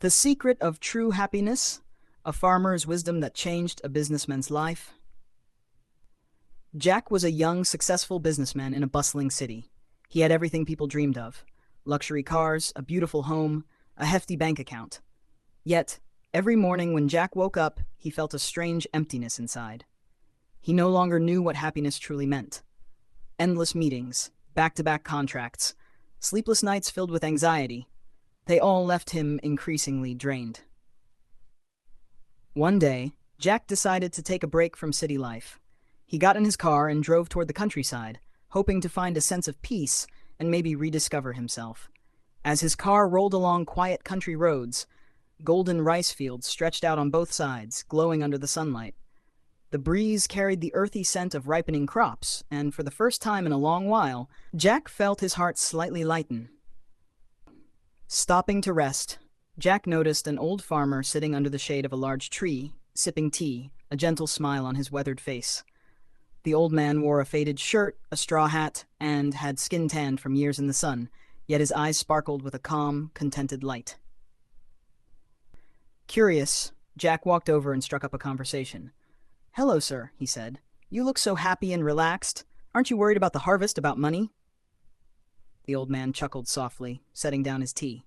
The Secret of True Happiness, a farmer's wisdom that changed a businessman's life. Jack was a young, successful businessman in a bustling city. He had everything people dreamed of: luxury cars, a beautiful home, a hefty bank account. Yet, every morning when Jack woke up, he felt a strange emptiness inside. He no longer knew what happiness truly meant. Endless meetings, back-to-back contracts, sleepless nights filled with anxiety, they all left him increasingly drained. One day, Jack decided to take a break from city life. He got in his car and drove toward the countryside, hoping to find a sense of peace and maybe rediscover himself. As his car rolled along quiet country roads, golden rice fields stretched out on both sides, glowing under the sunlight. The breeze carried the earthy scent of ripening crops, and for the first time in a long while, Jack felt his heart slightly lighten. Stopping to rest, Jack noticed an old farmer sitting under the shade of a large tree, sipping tea, a gentle smile on his weathered face. The old man wore a faded shirt, a straw hat, and had skin tanned from years in the sun, yet his eyes sparkled with a calm, contented light. Curious, Jack walked over and struck up a conversation. "Hello, sir," he said. "You look so happy and relaxed. Aren't you worried about the harvest, about money?" The old man chuckled softly, setting down his tea.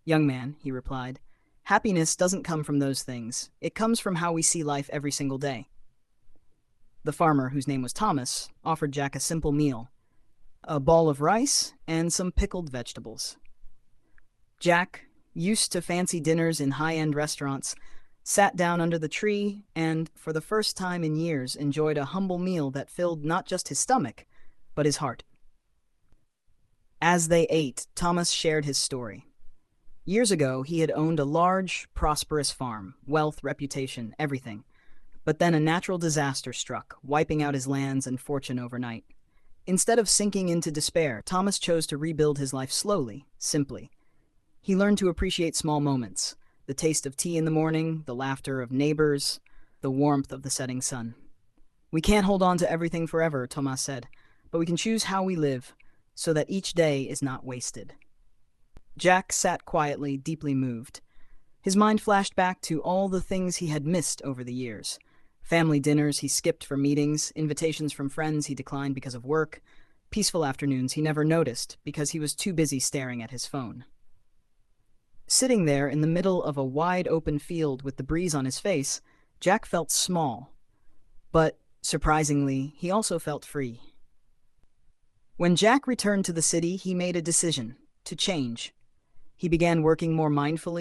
"Young man," he replied, "happiness doesn't come from those things. It comes from how we see life every single day." The farmer, whose name was Thomas, offered Jack a simple meal: a ball of rice and some pickled vegetables. Jack, used to fancy dinners in high-end restaurants, sat down under the tree and, for the first time in years, enjoyed a humble meal that filled not just his stomach, but his heart. As they ate, Thomas shared his story. Years ago, he had owned a large, prosperous farm, wealth, reputation, everything. But then a natural disaster struck, wiping out his lands and fortune overnight. Instead of sinking into despair, Thomas chose to rebuild his life slowly, simply. He learned to appreciate small moments: the taste of tea in the morning, the laughter of neighbors, the warmth of the setting sun. "We can't hold on to everything forever," Thomas said, "but we can choose how we live, so that each day is not wasted." Jack sat quietly, deeply moved. His mind flashed back to all the things he had missed over the years. Family dinners he skipped for meetings, invitations from friends he declined because of work, peaceful afternoons he never noticed because he was too busy staring at his phone. Sitting there in the middle of a wide-open field with the breeze on his face, Jack felt small. But, surprisingly, he also felt free. When Jack returned to the city, he made a decision: to change. He began working more mindfully,